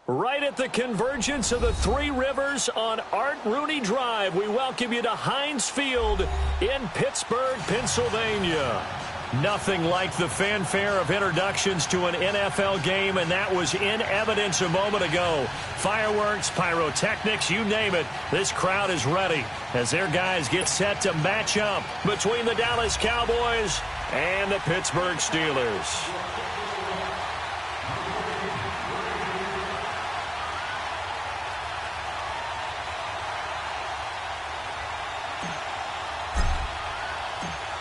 Right at the convergence of the Three Rivers on Art Rooney Drive, we welcome you to Heinz Field in Pittsburgh, Pennsylvania. Nothing like the fanfare of introductions to an NFL game, and that was in evidence a moment ago. Fireworks, pyrotechnics, you name it. This crowd is ready as their guys get set to match up between the Dallas Cowboys and the Pittsburgh Steelers.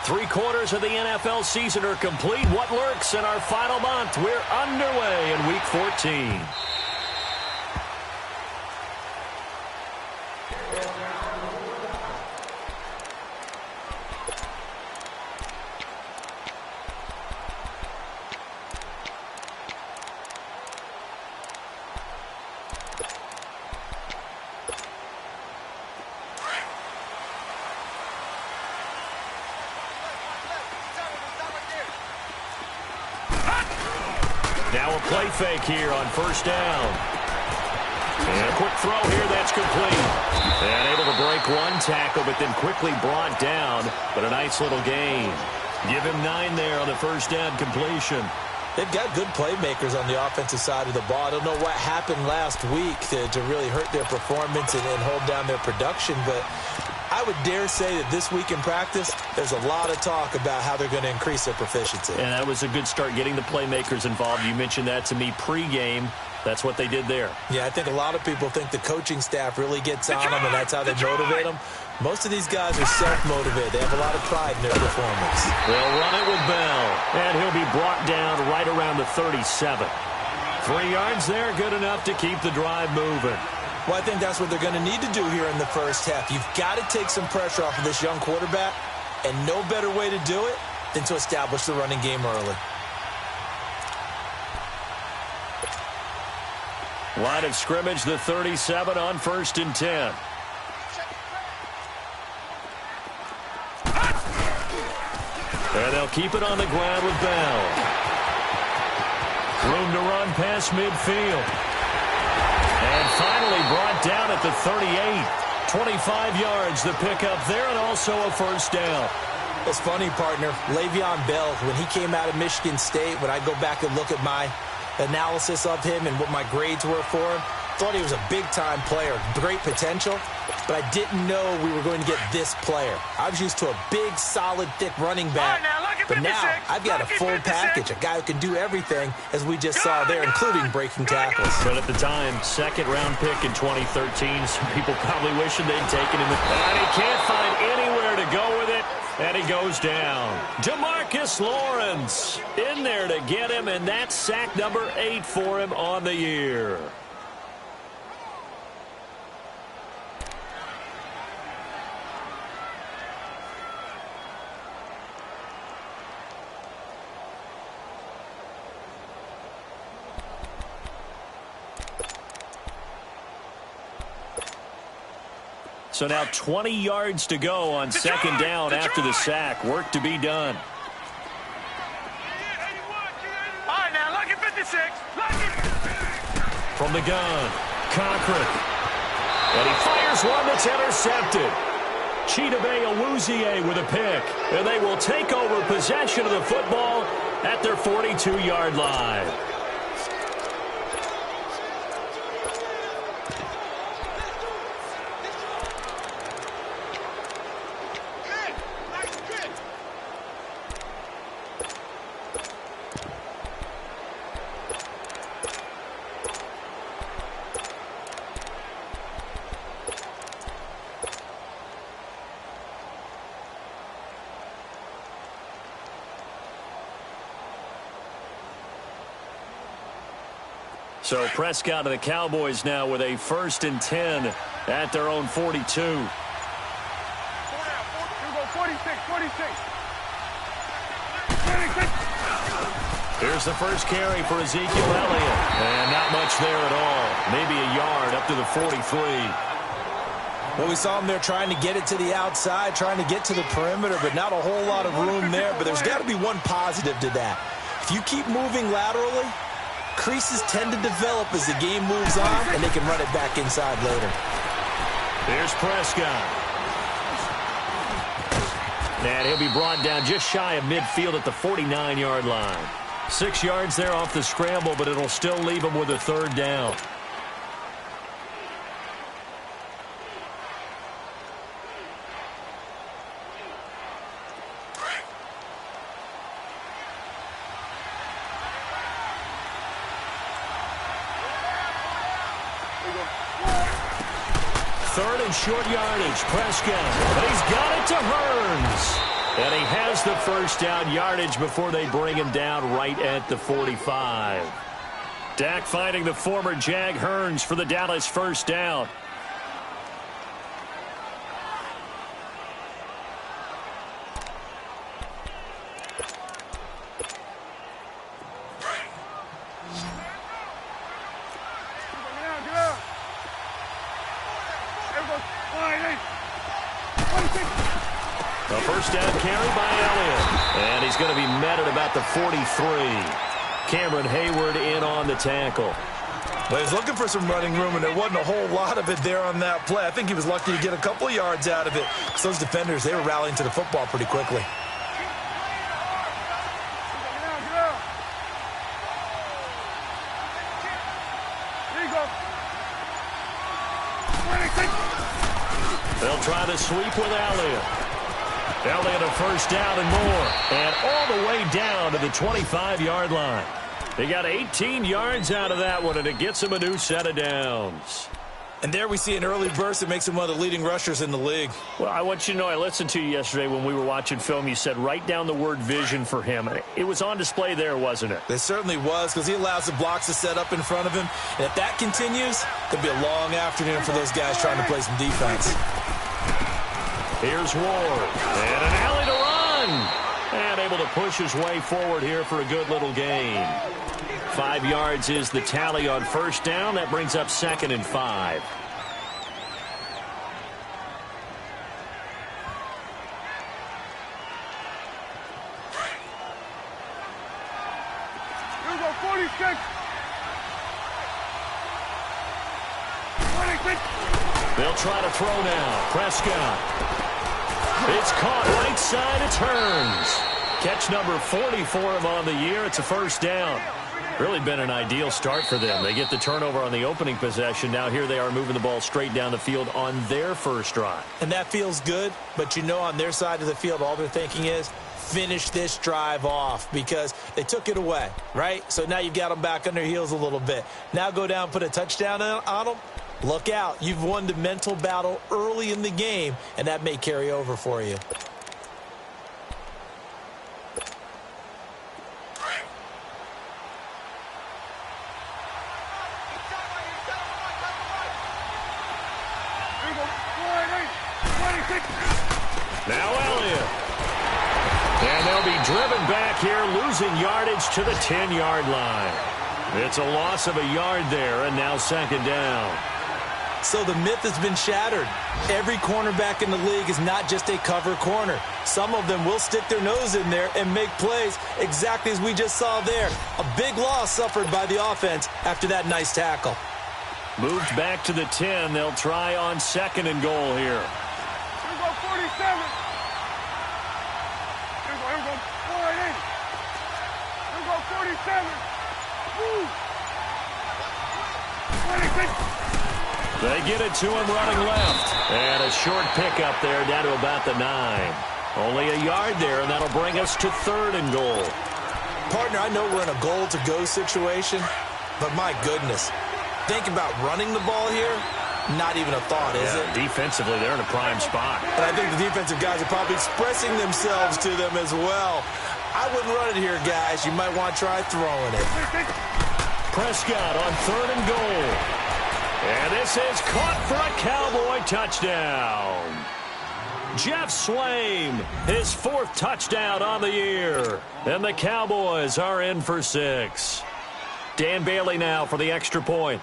Three-quarters of the NFL season are complete. What lurks in our final month? We're underway in Week 14. Now a play fake here on first down. And a quick throw here, that's complete. And able to break one tackle, but then quickly brought down. But a nice little gain. Give him 9 there on the first down completion. They've got good playmakers on the offensive side of the ball. I don't know what happened last week to really hurt their performance and hold down their production, but I would dare say that this week in practice, there's a lot of talk about how they're going to increase their proficiency. And that was a good start, getting the playmakers involved. You mentioned that to me pregame. That's what they did there. Yeah, I think a lot of people think the coaching staff really gets on them, and that's how they motivate them. Most of these guys are self-motivated. They have a lot of pride in their performance. They'll run it with Bell, and he'll be brought down right around the 37. 3 yards there, good enough to keep the drive moving. Well, I think that's what they're going to need to do here in the first half. You've got to take some pressure off of this young quarterback, and no better way to do it than to establish the running game early. Line of scrimmage, the 37 on 1st and 10. And they'll keep it on the ground with Bell. Room to run past midfield. And finally brought down at the 38. 25 yards the pickup there, and also a first down. It's funny, partner. Le'Veon Bell, when he came out of Michigan State, when I go back and look at my analysis of him and what my grades were for him, thought he was a big-time player, great potential, but I didn't know we were going to get this player. I was used to a big, solid, thick running back, but now I've got a full package, a guy who can do everything, as we just saw there, including breaking tackles. But at the time, second-round pick in 2013, some people probably wishing they'd taken him. And he can't find anywhere to go with it. And he goes down. Demarcus Lawrence in there to get him, and that's sack number 8 for him on the year. So now 20 yards to go on second down after the sack. Work to be done. All right, now, look at 56. From the gun, Cochran. And he fires one that's intercepted. Chidobe Awuzie with a pick. And they will take over possession of the football at their 42-yard line. So Prescott and the Cowboys now with a 1st and 10 at their own 42. 46. Here's the first carry for Ezekiel Elliott. And not much there at all. Maybe a yard up to the 43. Well, we saw him there trying to get it to the outside, trying to get to the perimeter, but not a whole lot of room there. But there's got to be one positive to that. If you keep moving laterally, Creases tend to develop as the game moves on, and they can run it back inside later. Here's Prescott. And he'll be brought down just shy of midfield at the 49-yard line. 6 yards there off the scramble, but it'll still leave him with a third down. Third and short yardage. Prescott. But he's got it to Hearns. And he has the first down yardage before they bring him down right at the 45. Dak finding the former Jag Hearns for the Dallas first down. A first down carry by Elliott. And he's going to be met at about the 43. Cameron Hayward in on the tackle. Well, he's looking for some running room, and there wasn't a whole lot of it there on that play. I think he was lucky to get a couple of yards out of it. Because those defenders, they were rallying to the football pretty quickly. They'll try the sweep with Elliott. Elliott a first down and more. And all the way down to the 25-yard line. They got 18 yards out of that one, and it gets him a new set of downs. And there we see an early burst that makes him one of the leading rushers in the league. Well, I want you to know, I listened to you yesterday when we were watching film. You said write down the word vision for him. It was on display there, wasn't it? It certainly was, because he allows the blocks to set up in front of him. And if that continues, it'll be a long afternoon for those guys trying to play some defense. Here's Ward. And an alley to run. And able to push his way forward here for a good little gain. 5 yards is the tally on first down. That brings up 2nd and 5. Here we go, 46. 26. They'll try to throw now. Prescott. It's caught right side. It turns. Catch number 40 for him on the year. It's a first down. Really been an ideal start for them. They get the turnover on the opening possession. Now here they are moving the ball straight down the field on their first drive. And that feels good, but you know on their side of the field all they're thinking is finish this drive off because they took it away, right? So now you've got them back on their heels a little bit. Now go down, put a touchdown on them. Look out. You've won the mental battle early in the game, and that may carry over for you. Now Elliott. And they'll be driven back here, losing yardage to the 10-yard line. It's a loss of a yard there, and now 2nd down. So the myth has been shattered. Every cornerback in the league is not just a cover corner. Some of them will stick their nose in there and make plays exactly as we just saw there. A big loss suffered by the offense after that nice tackle. Moved back to the 10. They'll try on 2nd and goal here. Here we go, 47. Here we go, 48. Here we go, 47. Woo. 26. They get it to him running left. And a short pickup there down to about the 9. Only a yard there, and that'll bring us to 3rd and goal. Partner, I know we're in a goal-to-go situation, but my goodness. Think about running the ball here. Not even a thought, is it? Defensively, they're in a prime spot. And I think the defensive guys are probably expressing themselves to them as well. I wouldn't run it here, guys. You might want to try throwing it. Prescott on 3rd and goal. And this is caught for a Cowboy touchdown. Jeff Swaim, his 4th touchdown on the year. And the Cowboys are in for 6. Dan Bailey now for the extra point.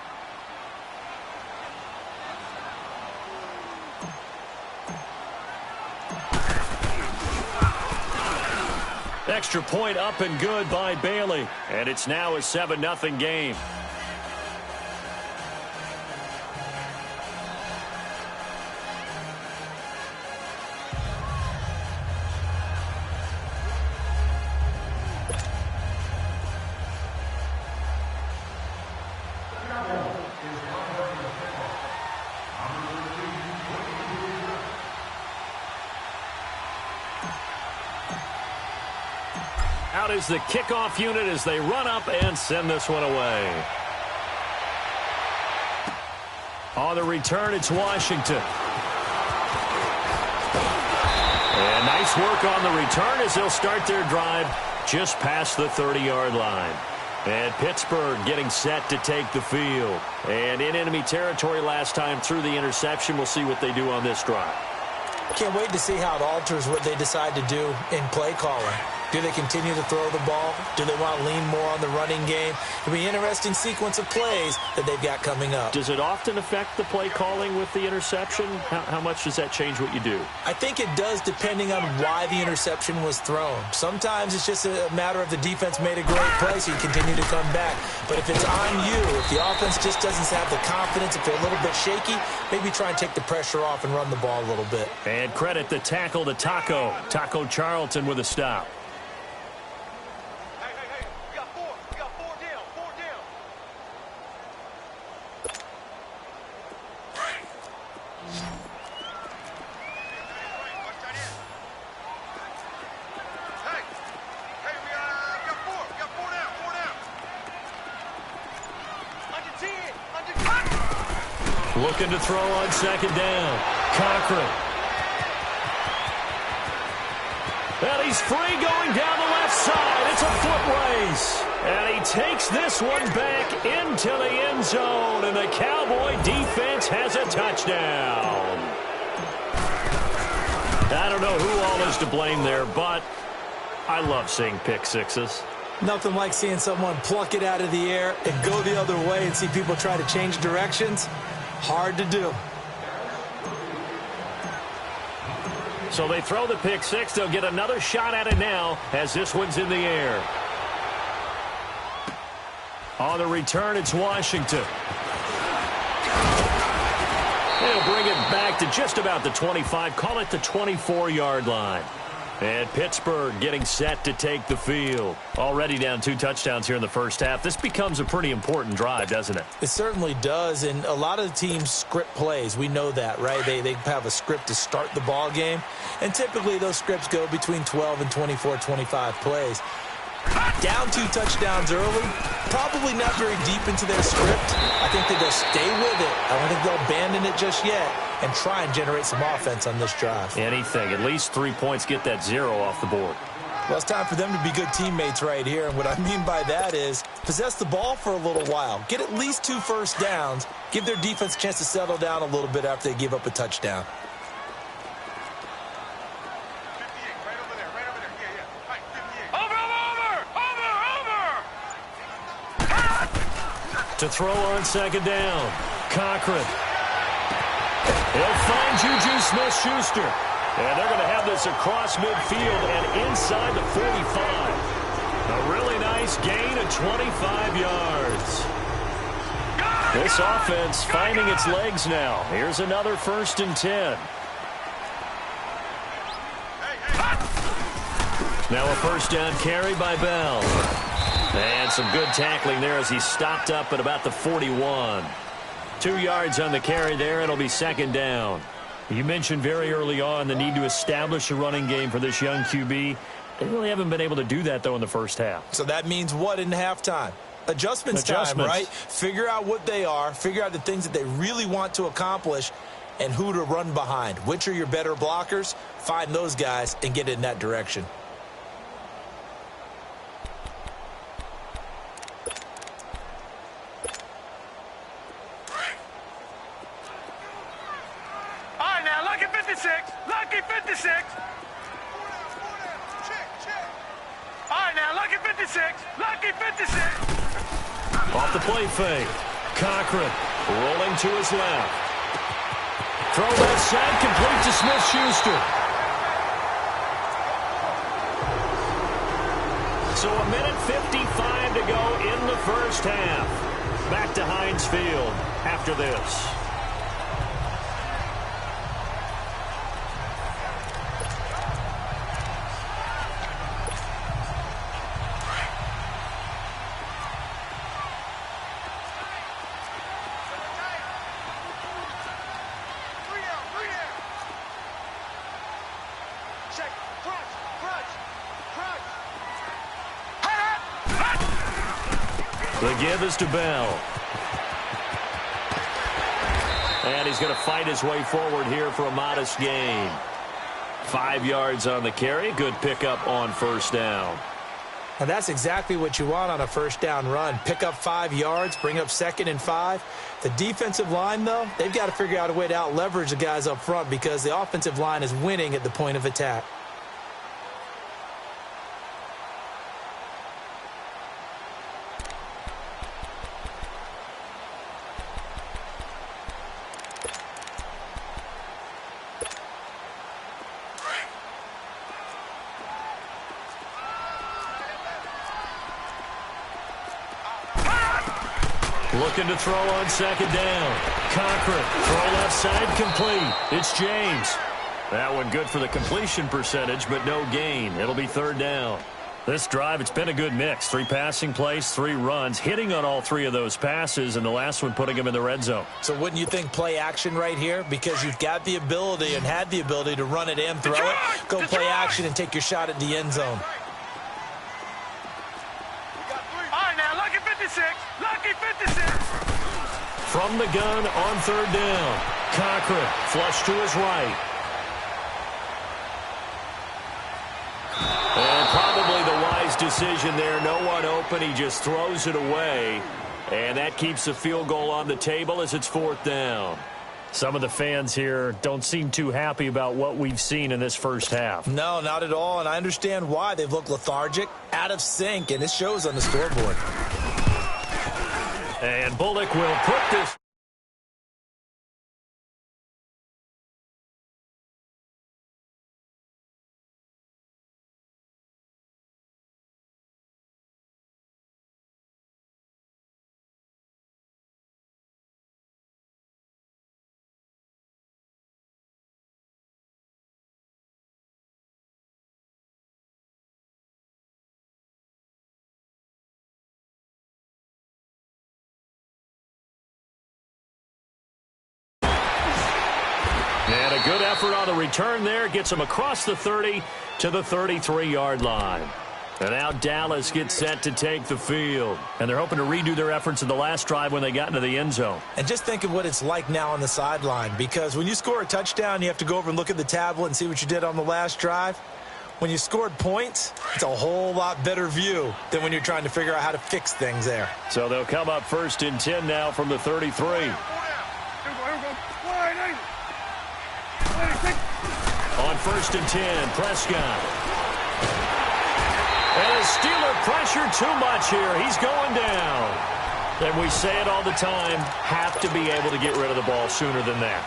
extra point up and good by Bailey. And it's now a 7-0 game. Out is the kickoff unit as they run up and send this one away. On the return, it's Washington. And nice work on the return as they'll start their drive just past the 30-yard line. And Pittsburgh getting set to take the field. And in enemy territory last time through the interception. We'll see what they do on this drive. Can't wait to see how it alters what they decide to do in play calling. Do they continue to throw the ball? Do they want to lean more on the running game? It'll be an interesting sequence of plays that they've got coming up. Does it often affect the play calling with the interception? How much does that change what you do? I think it does depending on why the interception was thrown. Sometimes it's just a matter of the defense made a great play, so you continue to come back. But if it's on you, if the offense just doesn't have the confidence, if they're a little bit shaky, maybe try and take the pressure off and run the ball a little bit. And credit the tackle to Taco. Taco Charlton with a stop. Looking to throw on second down. Cochran. And he's free going down the left side. It's a foot race. And he takes this one back into the end zone. And the Cowboy defense has a touchdown. I don't know who all is to blame there, but I love seeing pick sixes. Nothing like seeing someone pluck it out of the air and go the other way and see people try to change directions. Hard to do. So they throw the pick six. They'll get another shot at it now as this one's in the air. On the return, it's Washington. They'll bring it back to just about the 25. Call it the 24-yard line. And Pittsburgh getting set to take the field. Already down 2 touchdowns here in the first half. This becomes a pretty important drive, doesn't it? It certainly does, and a lot of the teams script plays. We know that, right? They have a script to start the ball game, and typically those scripts go between 12 and 24, 25 plays. Down 2 touchdowns early, probably not very deep into their script. I think that they'll stay with it. I don't think they'll abandon it just yet and try and generate some offense on this drive. Anything. At least 3 points, get that 0 off the board. Well, it's time for them to be good teammates right here, and what I mean by that is possess the ball for a little while. Get at least 2 first downs. Give their defense a chance to settle down a little bit after they give up a touchdown. To throw on second down. Cochran. He'll find Juju Smith-Schuster. And they're going to have this across midfield and inside the 45. A really nice gain of 25 yards. This offense finding its legs now. Here's another 1st and 10. Now a first down carry by Bell. And some good tackling there as he stopped up at about the 41. 2 yards on the carry there. It'll be 2nd down. You mentioned very early on the need to establish a running game for this young QB. They really haven't been able to do that, though, in the first half. So that means what in halftime? Adjustments time, right? Figure out what they are. Figure out the things that they really want to accomplish and who to run behind. Which are your better blockers? Find those guys and get in that direction. Lucky 56. All right, now, Lucky 56. Lucky 56. Off the play fake. Cochran rolling to his left. Throw left side, complete to Smith-Schuster. So 1:55 to go in the first half. Back to Heinz Field after this. The give is to Bell. And he's going to fight his way forward here for a modest gain. 5 yards on the carry. Good pickup on first down. And that's exactly what you want on a first down run. Pick up 5 yards, bring up 2nd and 5. The defensive line, though, they've got to figure out a way to out-leverage the guys up front because the offensive line is winning at the point of attack. Looking to throw on second down. Cochran, throw left side, complete. It's James. That one good for the completion percentage, but no gain. It'll be third down. This drive, it's been a good mix. 3 passing plays, 3 runs, hitting on all 3 of those passes, and the last one putting him in the red zone. So wouldn't you think play action right here? Because you've got the ability and had the ability to run it and throw it. Go play action and take your shot at the end zone. All right, now, lucky 56. Lucky 56. From the gun on third down. Cochran, flush to his right. And probably the wise decision there. No one open. He just throws it away. And that keeps the field goal on the table as it's 4th down. Some of the fans here don't seem too happy about what we've seen in this first half. No, not at all. And I understand why. They've looked lethargic, out of sync, and it shows on the scoreboard. And Bullock will put this. And a good effort on the return there. Gets him across the 30 to the 33-yard line. And now Dallas gets set to take the field. And they're hoping to redo their efforts in the last drive when they got into the end zone. And just think of what it's like now on the sideline. Because when you score a touchdown, you have to go over and look at the tablet and see what you did on the last drive. When you scored points, it's a whole lot better view than when you're trying to figure out how to fix things there. So they'll come up 1st and 10 now from the 33. On 1st and 10, Prescott. And a Steeler pressure too much here. He's going down. And we say it all the time, have to be able to get rid of the ball sooner than that.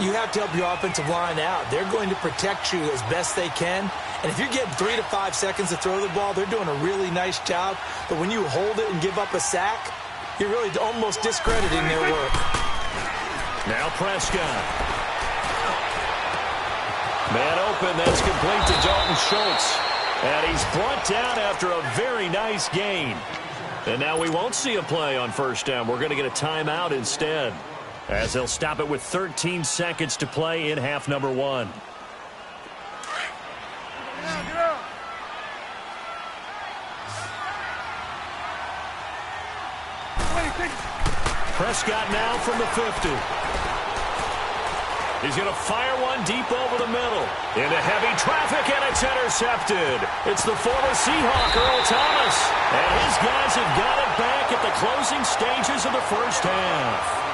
You have to help your offensive line out. They're going to protect you as best they can. And if you're getting 3 to 5 seconds to throw the ball, they're doing a really nice job. But when you hold it and give up a sack, you're really almost discrediting their work. Now Prescott. Man open, that's complete to Dalton Schultz. And he's brought down after a very nice gain. And now we won't see a play on first down. We're going to get a timeout instead, as they'll stop it with 13 seconds to play in half number 1. Prescott now from the 50. He's going to fire one deep over the middle. Into heavy traffic, and it's intercepted. It's the former Seahawk, Earl Thomas. And his guys have got it back at the closing stages of the first half.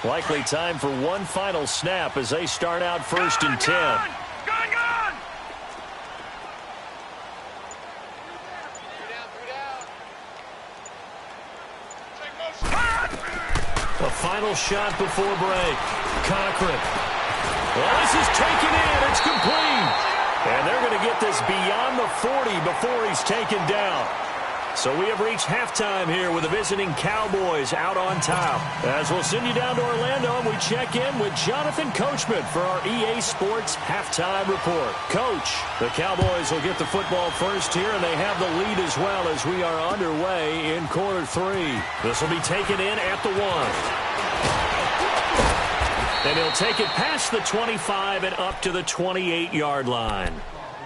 Likely time for one final snap as they start out 1st and 10. A final shot before break. Cochran. Well, this is taken in. It's complete. And they're going to get this beyond the 40 before he's taken down. So we have reached halftime here with the visiting Cowboys out on top. As we'll send you down to Orlando, and we check in with Jonathan Coachman for our EA Sports Halftime Report. Coach, the Cowboys will get the football first here, and they have the lead as well as we are underway in quarter 3. This will be taken in at the 1. And he'll take it past the 25 and up to the 28-yard line.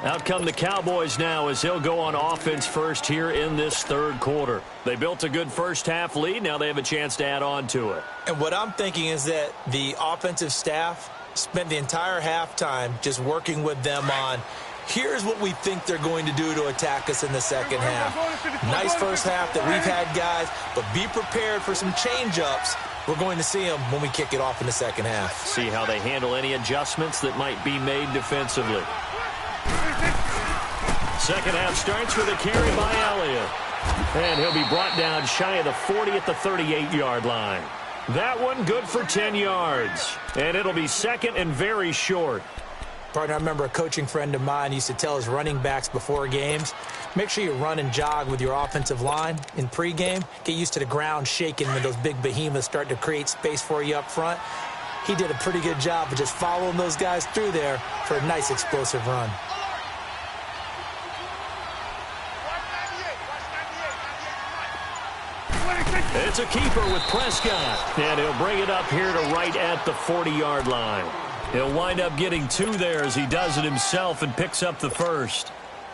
Out come the Cowboys now as they'll go on offense first here in this 3rd quarter. They built a good first-half lead. Now they have a chance to add on to it. And what I'm thinking is that the offensive staff spent the entire halftime just working with them on, here's what we think they're going to do to attack us in the second half. Nice first half that we've had, guys, but be prepared for some change-ups. We're going to see them when we kick it off in the second half. See how they handle any adjustments that might be made defensively. Second half starts with a carry by Elliott. And he'll be brought down shy of the 40 at the 38-yard line. That one good for 10 yards. And it'll be 2nd and very short. Partner, I remember a coaching friend of mine used to tell his running backs before games, make sure you run and jog with your offensive line in pregame. Get used to the ground shaking when those big behemoths start to create space for you up front. He did a pretty good job of just following those guys through there for a nice explosive run. It's a keeper with Prescott, and he'll bring it up here to right at the 40-yard line. He'll wind up getting 2 there as he does it himself and picks up the 1st.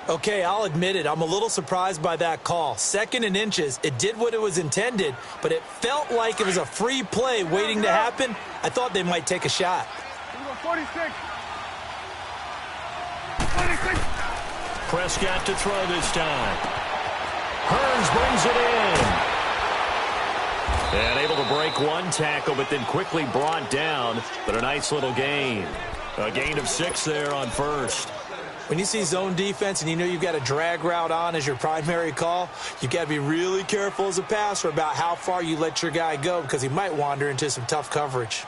Okay, I'll admit it. I'm a little surprised by that call. 2nd and inches. It did what it was intended, but it felt like it was a free play waiting to happen. I thought they might take a shot. 46. Prescott to throw this time. Hearns brings it in. And able to break one tackle, but then quickly brought down. But a nice little gain. A gain of 6 there on 1st. When you see zone defense and you know you've got a drag route on as your primary call, you've got to be really careful as a passer about how far you let your guy go because he might wander into some tough coverage.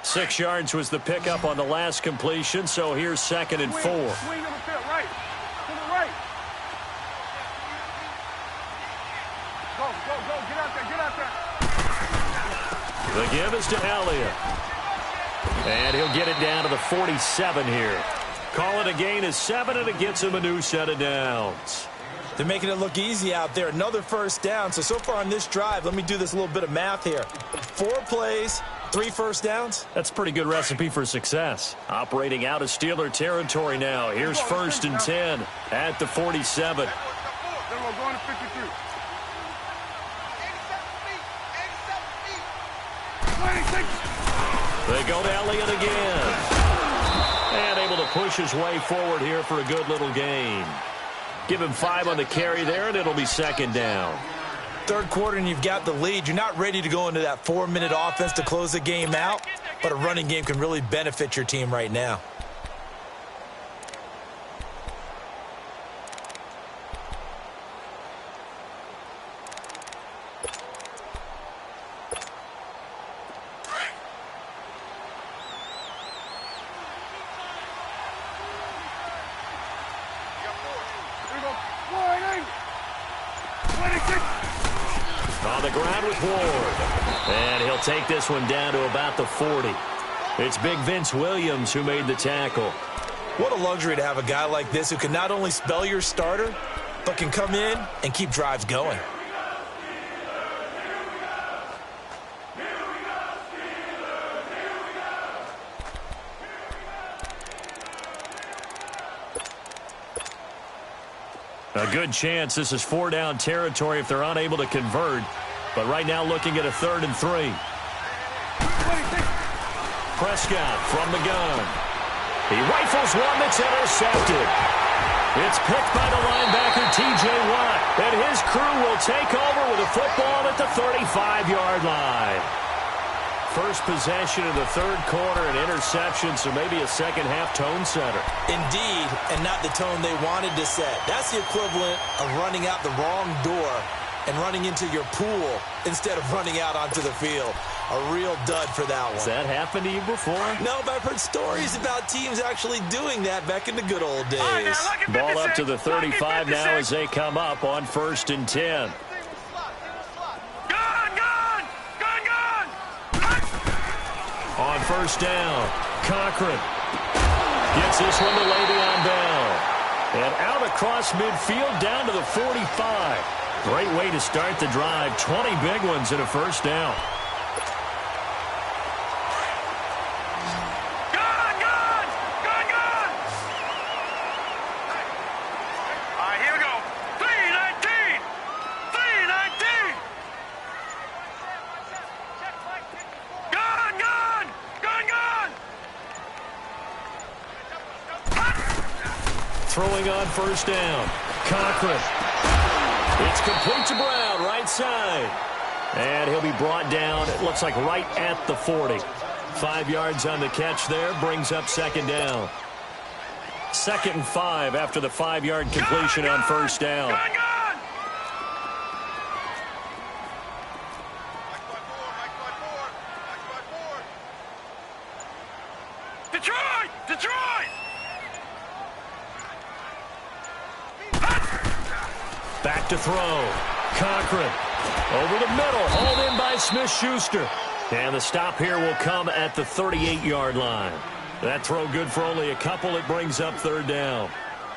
6 yards was the pickup on the last completion, so here's 2nd and 4. Swing on the field, right. To the right. Go, get out there. The give is to Elliott. And he'll get it down to the 47 here. Call it a gain of 7, and it gets him a new set of downs. They're making it look easy out there. Another first down. So far on this drive, let me do this little bit of math here. 4 plays, 3 first downs. That's a pretty good recipe for success. Operating out of Steeler territory now. Here's 1st and 10 at the 47. Then we're going to 53. 26. They go to Elliott again. And able to push his way forward here for a good little gain. Give him 5 on the carry there, and it'll be 2nd down. 3rd quarter, and you've got the lead. You're not ready to go into that 4-minute offense to close the game out, but a running game can really benefit your team right now. On the ground with Ward. And he'll take this one down to about the 40. It's big Vince Williams who made the tackle. What a luxury to have a guy like this who can not only spell your starter, but can come in and keep drives going. A good chance this is 4-down territory if they're unable to convert. But right now looking at a 3rd and 3. Prescott from the gun. He rifles one that's intercepted. It's picked by the linebacker T.J. Watt. And his crew will take over with a football at the 35-yard line. first possession of the third quarter, an interception, so maybe a second-half tone setter. Indeed, and not the tone they wanted to set. That's the equivalent of running out the wrong door and running into your pool instead of running out onto the field. A real dud for that one. Has that happened to you before? No, but I've heard stories about teams actually doing that back in the good old days. All right, now, Ball up to the 35 now as they come up on 1st and 10. On 1st down, Cochran gets this one to Le'Veon Bell. And out across midfield down to the 45. Great way to start the drive. 20 big ones and a 1st down. Throwing on 1st down. Cochran. It's complete to Brown, right side. And he'll be brought down, it looks like right at the 40. 5 yards on the catch there, brings up 2nd down. 2nd and 5 after the 5-yard completion on 1st down. Back to throw. Cochran over the middle. Hauled in by Smith-Schuster. And the stop here will come at the 38-yard line. That throw good for only a couple. It brings up 3rd down.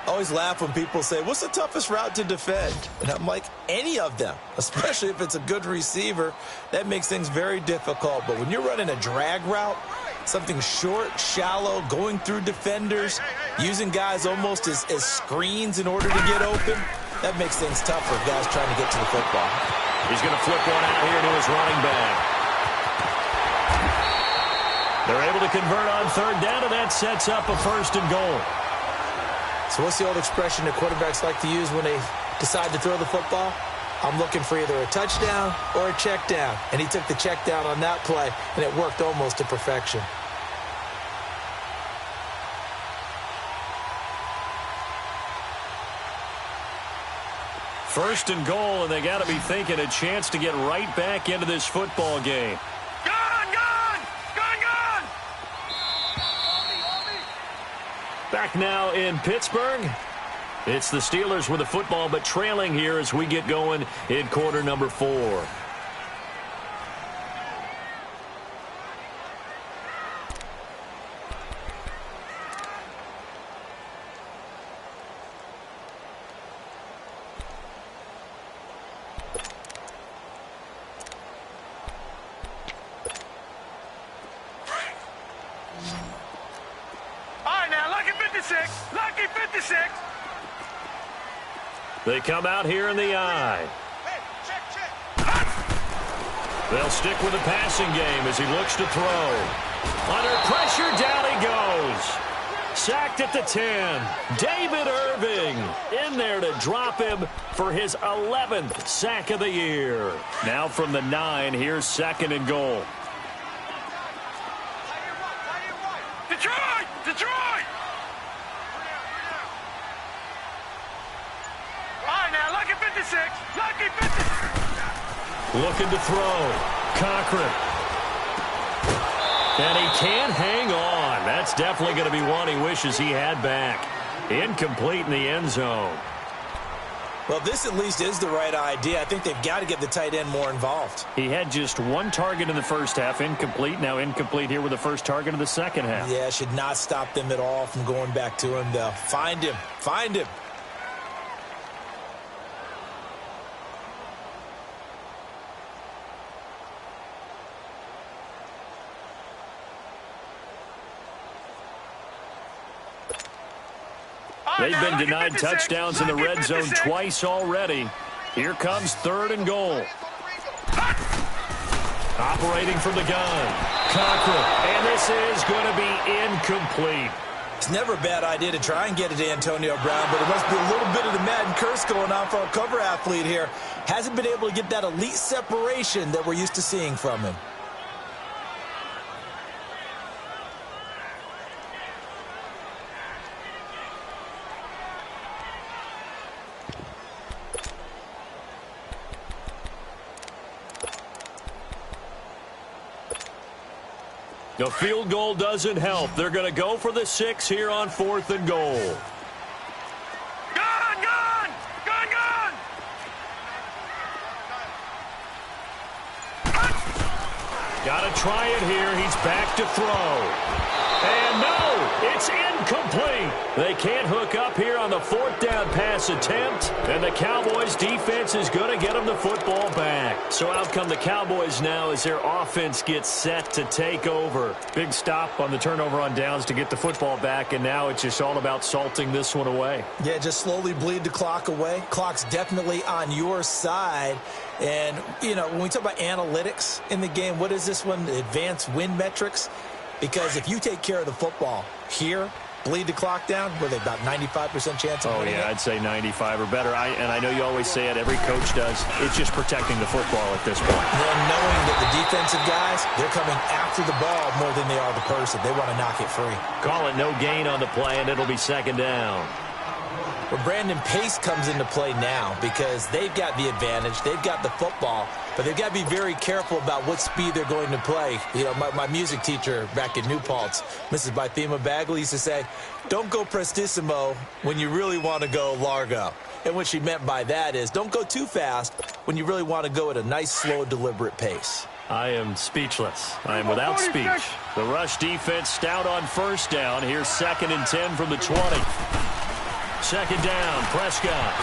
I always laugh when people say, what's the toughest route to defend? And I'm like, any of them, especially if it's a good receiver. That makes things very difficult. But when you're running a drag route, something short, shallow, going through defenders, using guys almost as screens in order to get open, that makes things tough for guys trying to get to the football. He's going to flip one out here to his running back. They're able to convert on 3rd down, and that sets up a 1st and goal. So what's the old expression that quarterbacks like to use when they decide to throw the football? I'm looking for either a touchdown or a check down. And he took the check down on that play, and it worked almost to perfection. First and goal, and they got to be thinking a chance to get right back into this football game. Back now in Pittsburgh. It's the Steelers with the football, but trailing here as we get going in quarter number 4. They come out here in the eye. They'll stick with the passing game as he looks to throw. Under pressure, down he goes. Sacked at the 10. David Irving in there to drop him for his 11th sack of the year. Now from the 9, here's 2nd and goal. Detroit! Lucky 56. Looking to throw. Cochran. And he can't hang on. That's definitely going to be one he wishes he had back. Incomplete in the end zone. Well, this at least is the right idea. I think they've got to get the tight end more involved. He had just 1 target in the first half. Incomplete. Now incomplete here with the first target of the second half. Yeah, should not stop them at all from going back to him, though. Find him. Find him. They've been denied touchdowns in the red zone twice already. Here comes 3rd and goal. Operating from the gun. Cochran. And this is going to be incomplete. It's never a bad idea to try and get it to Antonio Brown, but it must be a little bit of the Madden curse going on for our cover athlete here. Hasn't been able to get that elite separation that we're used to seeing from him. The field goal doesn't help. They're going to go for the 6 here on 4th and goal. Gun! Gun! Gun! Gun! Got to try it here. He's back to throw. And no, it's incomplete. They can't hook up here on the 4th down pass attempt. And the Cowboys defense is going to get them the football back. So out come the Cowboys now as their offense gets set to take over. Big stop on the turnover on downs to get the football back. And now it's just all about salting this one away. Yeah, just slowly bleed the clock away. Clock's definitely on your side. And, you know, when we talk about analytics in the game, what is this one? Advanced win metrics? Because if you take care of the football here, bleed the clock down, were they about 95% chance of winning it? I'd say 95 or better. And I know you always say it, every coach does. It's just protecting the football at this point. Then knowing that the defensive guys, they're coming after the ball more than they are the person. They want to knock it free. Call it no gain on the play, and it'll be 2nd down. Well, Brandon, pace comes into play now because they've got the advantage. They've got the football, but they've got to be very careful about what speed they're going to play. You know, my music teacher back in New Paltz, Mrs. Bythema Bagley, used to say, don't go prestissimo when you really want to go largo. And what she meant by that is don't go too fast when you really want to go at a nice, slow, deliberate pace. I am speechless. I am without speech. The rush defense stout on 1st down. Here's 2nd and 10 from the 20. 2nd down, Prescott.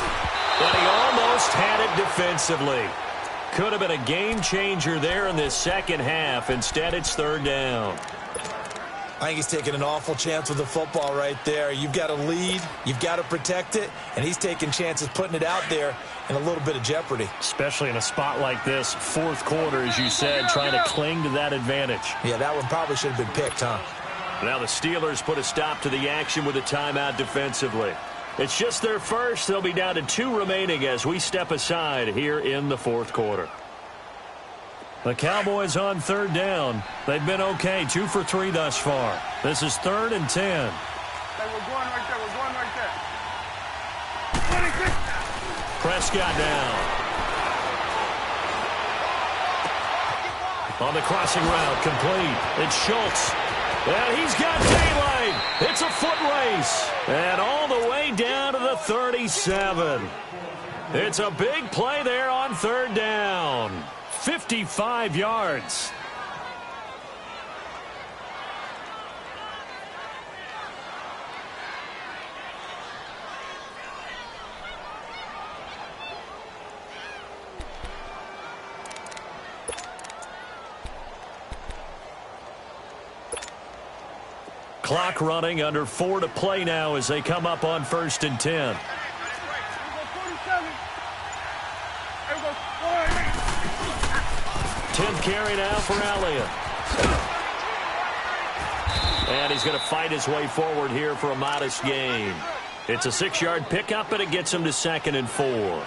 But he almost had it defensively. Could have been a game changer there in this 2nd half. Instead, it's 3rd down. I think he's taking an awful chance with the football right there. You've got to lead, you've got to protect it, and he's taking chances putting it out there in a little bit of jeopardy. Especially in a spot like this, 4th quarter, as you said, trying to cling to that advantage. Yeah, that one probably should have been picked, huh? Now the Steelers put a stop to the action with a timeout defensively. It's just their first. They'll be down to 2 remaining as we step aside here in the 4th quarter. The Cowboys on 3rd down. They've been okay, 2 for 3 thus far. This is 3rd and 10. Hey, we're going right there. We're going right there. 26. Prescott down. On the crossing route, complete. It's Schultz. And he's got daylight. It's a foot race. And all the way down to the 37. It's a big play there on 3rd down. 55 yards. Clock running, under 4 to play now as they come up on 1st and 10. 10th carry now for Elliott. And he's going to fight his way forward here for a modest gain. It's a 6-yard pickup, and it gets him to 2nd and 4.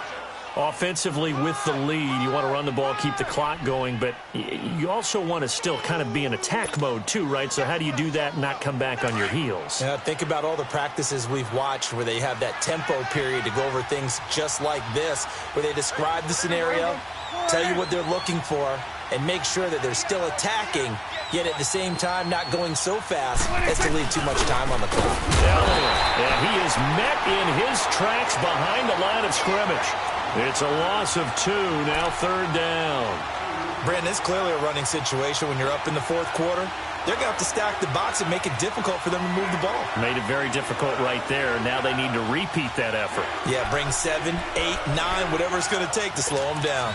Offensively with the lead, you want to run the ball, keep the clock going, but you also want to still kind of be in attack mode too, right? So how do you do that and not come back on your heels? Yeah, think about all the practices we've watched where they have that tempo period to go over things just like this, where they describe the scenario, tell you what they're looking for, and make sure that they're still attacking, yet at the same time not going so fast as to leave too much time on the clock. And he is met in his tracks behind the line of scrimmage. It's a loss of 2, now 3rd down. Brandon, it's clearly a running situation when you're up in the 4th quarter. They're going to have to stack the box and make it difficult for them to move the ball. Made it very difficult right there. Now they need to repeat that effort. Yeah, bring 7, 8, 9, whatever it's going to take to slow them down.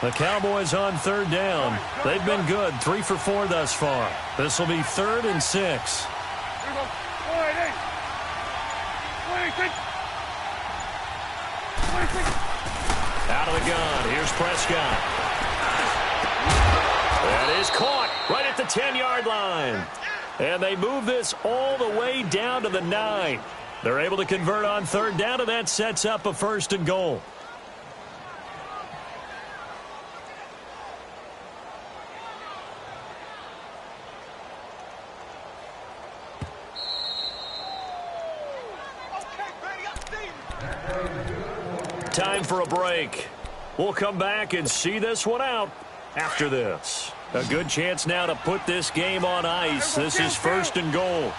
The Cowboys on 3rd down. They've been good, 3 for 4 thus far. This will be 3rd and 6. Here we go. 4-8. 26. 26. Out of the gun. Here's Prescott. That is caught right at the 10-yard line. And they move this all the way down to the 9. They're able to convert on 3rd down, and that sets up a 1st and goal. Time for a break. We'll come back and see this one out after this. A good chance now to put this game on ice. This is 1st and goal.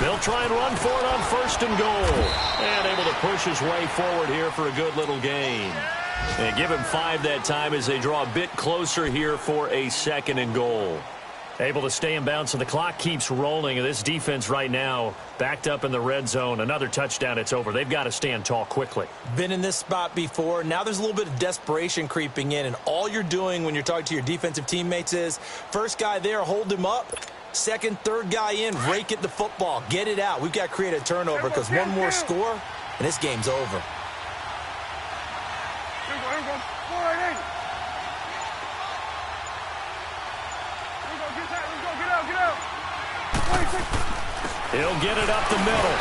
They'll try and run for it on 1st and goal. And able to push his way forward here for a good little gain. And give him 5 that time as they draw a bit closer here for a 2nd and goal. Able to stay in bounds, so the clock keeps rolling. And this defense right now backed up in the red zone. Another touchdown, it's over. They've got to stand tall quickly. Been in this spot before. Now there's a little bit of desperation creeping in. And all you're doing when you're talking to your defensive teammates is, first guy there, hold him up. Second, third guy in, rake at the football. Get it out. We've got to create a turnover because one more score, and this game's over. He'll get it up the middle.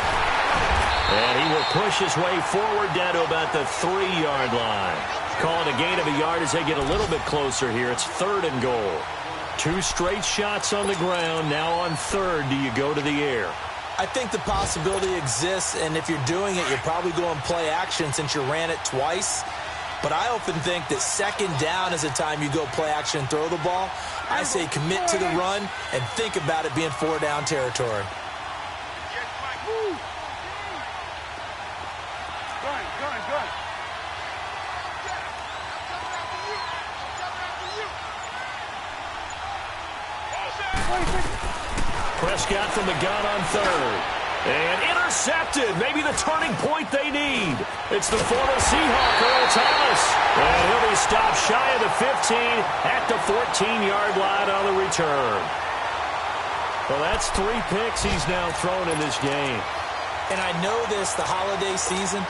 And he will push his way forward down to about the 3-yard line. Call it a gain of a yard as they get a little bit closer here. It's 3rd and goal. 2 straight shots on the ground. Now on 3rd, do you go to the air? I think the possibility exists, and if you're doing it, you're probably going play action since you ran it twice. But I often think that 2nd down is the time you go play action and throw the ball. I say commit to the run and think about it being 4-down territory. Prescott from the gun on 3rd. And intercepted. Maybe the turning point they need. It's the former Seahawk, Earl Thomas. And he'll be stopped shy of the 15 at the 14-yard line on the return. Well, that's 3 picks he's now thrown in this game. And I know this, the holiday season,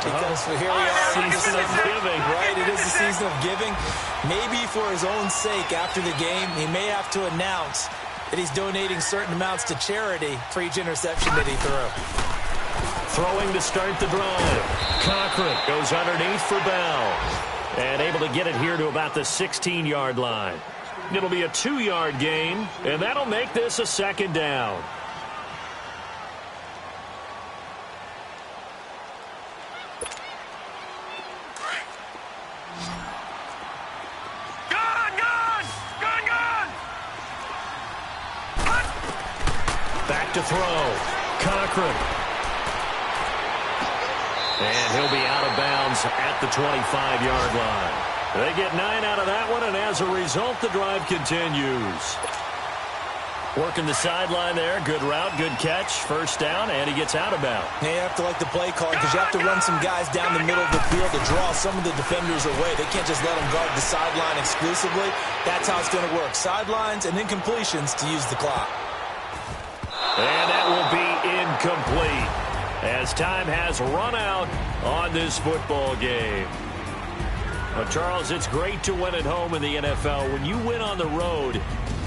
because here we are. Season of giving. Right, it is the season of giving. Maybe for his own sake after the game, he may have to announce that he's donating certain amounts to charity for each interception that he threw. Throwing to start the drive. Cochran goes underneath for Bell. And able to get it here to about the 16-yard line. It'll be a 2-yard gain, and that'll make this a 2nd down. To throw. Cochran. And he'll be out of bounds at the 25-yard line. They get 9 out of that one, and as a result, the drive continues. Working the sideline there. Good route, good catch. 1st down, and he gets out of bounds. You have to like the play call because you have to run some guys down the middle of the field to draw some of the defenders away. They can't just let them guard the sideline exclusively. That's how it's going to work. Sidelines and then completions to use the clock. And that will be incomplete as time has run out on this football game. Well, Charles, it's great to win at home in the NFL. When you win on the road,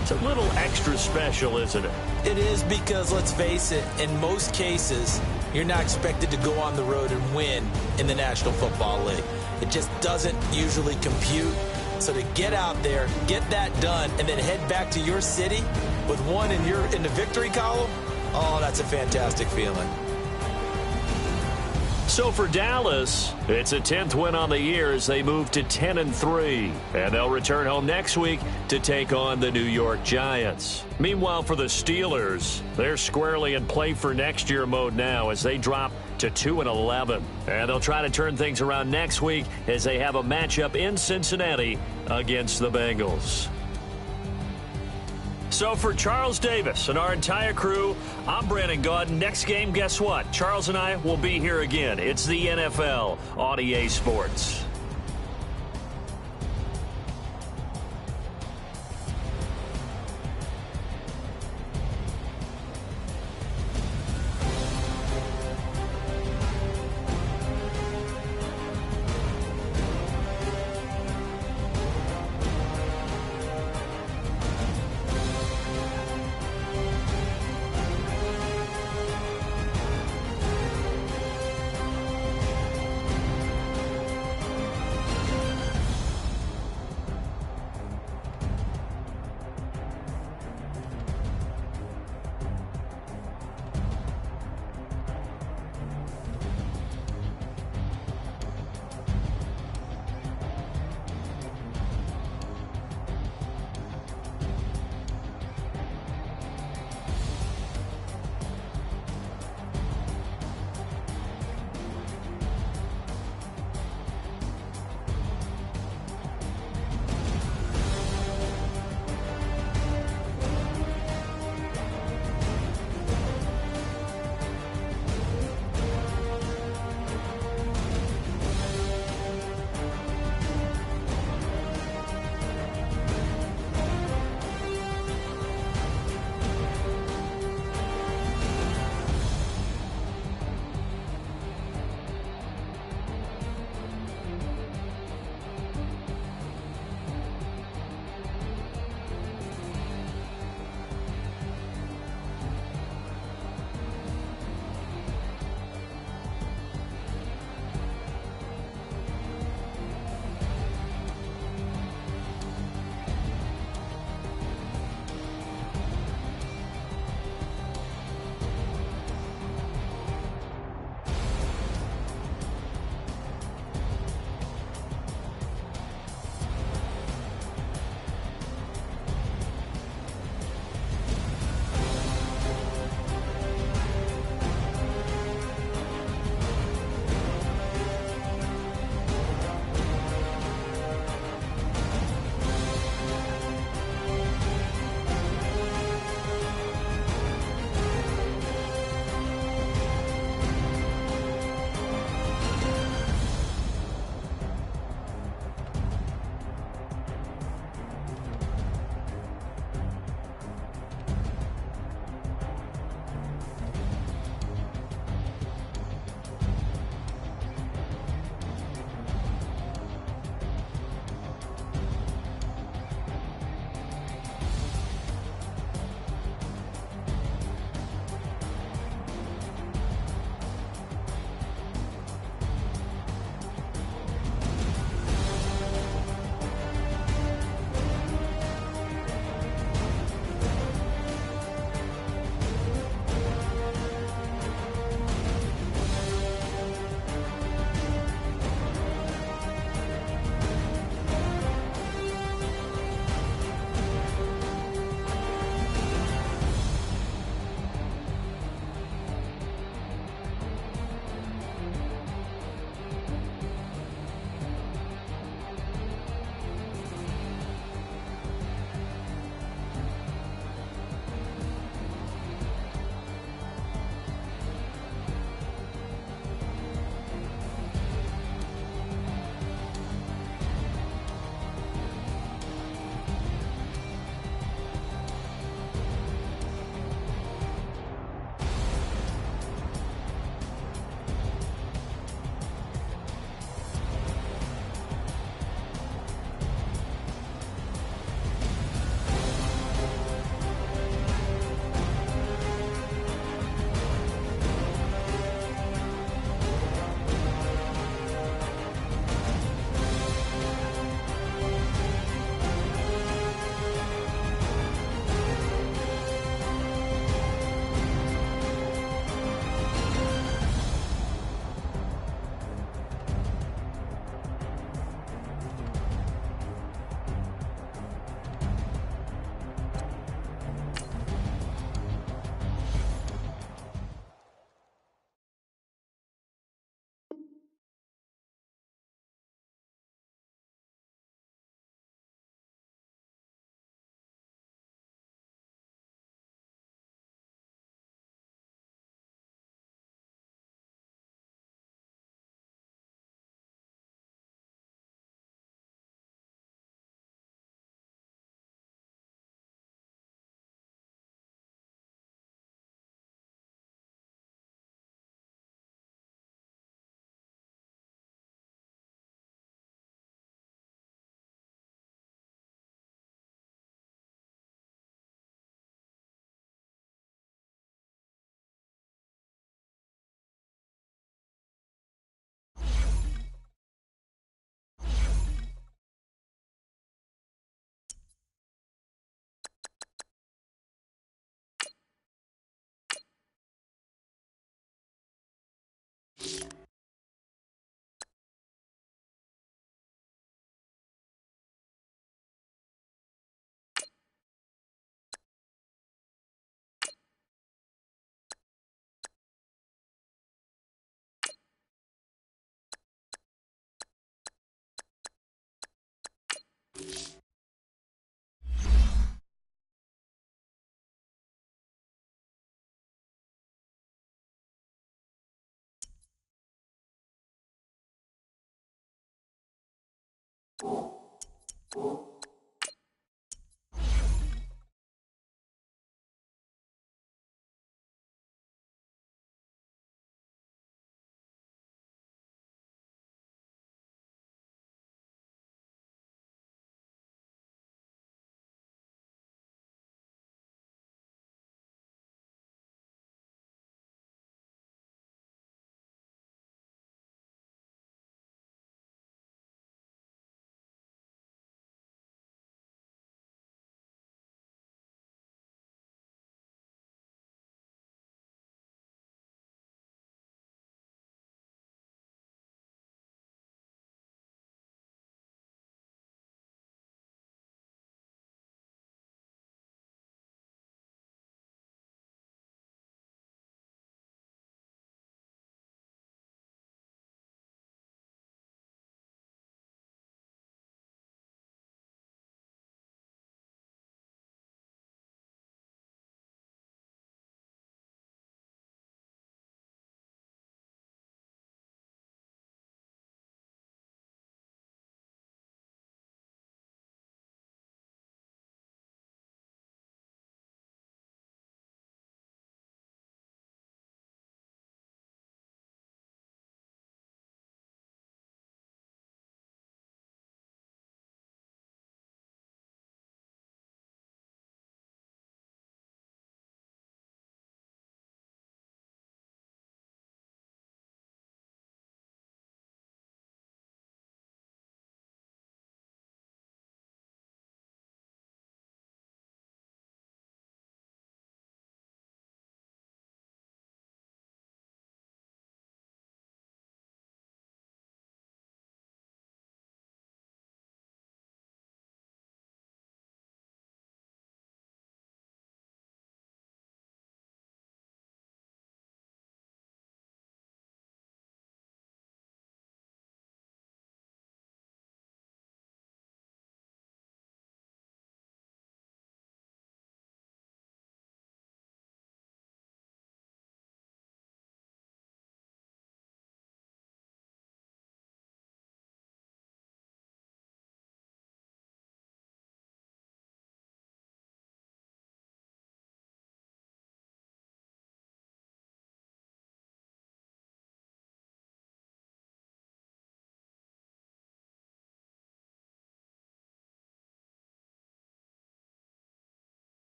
it's a little extra special, isn't it? It is because, let's face it, in most cases, you're not expected to go on the road and win in the National Football League. It just doesn't usually compute. So to get out there, get that done, and then head back to your city with one in the victory column, oh, that's a fantastic feeling. So for Dallas, it's a 10th win on the year as they move to 10-3. And they'll return home next week to take on the New York Giants. Meanwhile, for the Steelers, they're squarely in play for next year mode now as they drop to 2-11. And they'll try to turn things around next week as they have a matchup in Cincinnati against the Bengals. So for Charles Davis and our entire crew, I'm Brandon Gaudin. Next game, guess what? Charles and I will be here again. It's the NFL on EA Sports.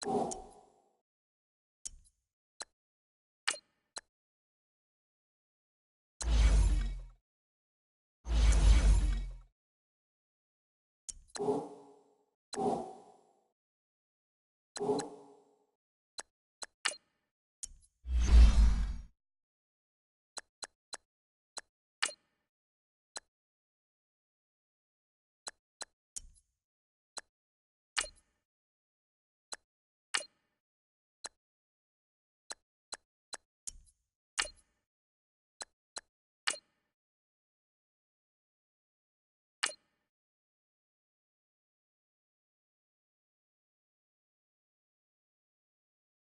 You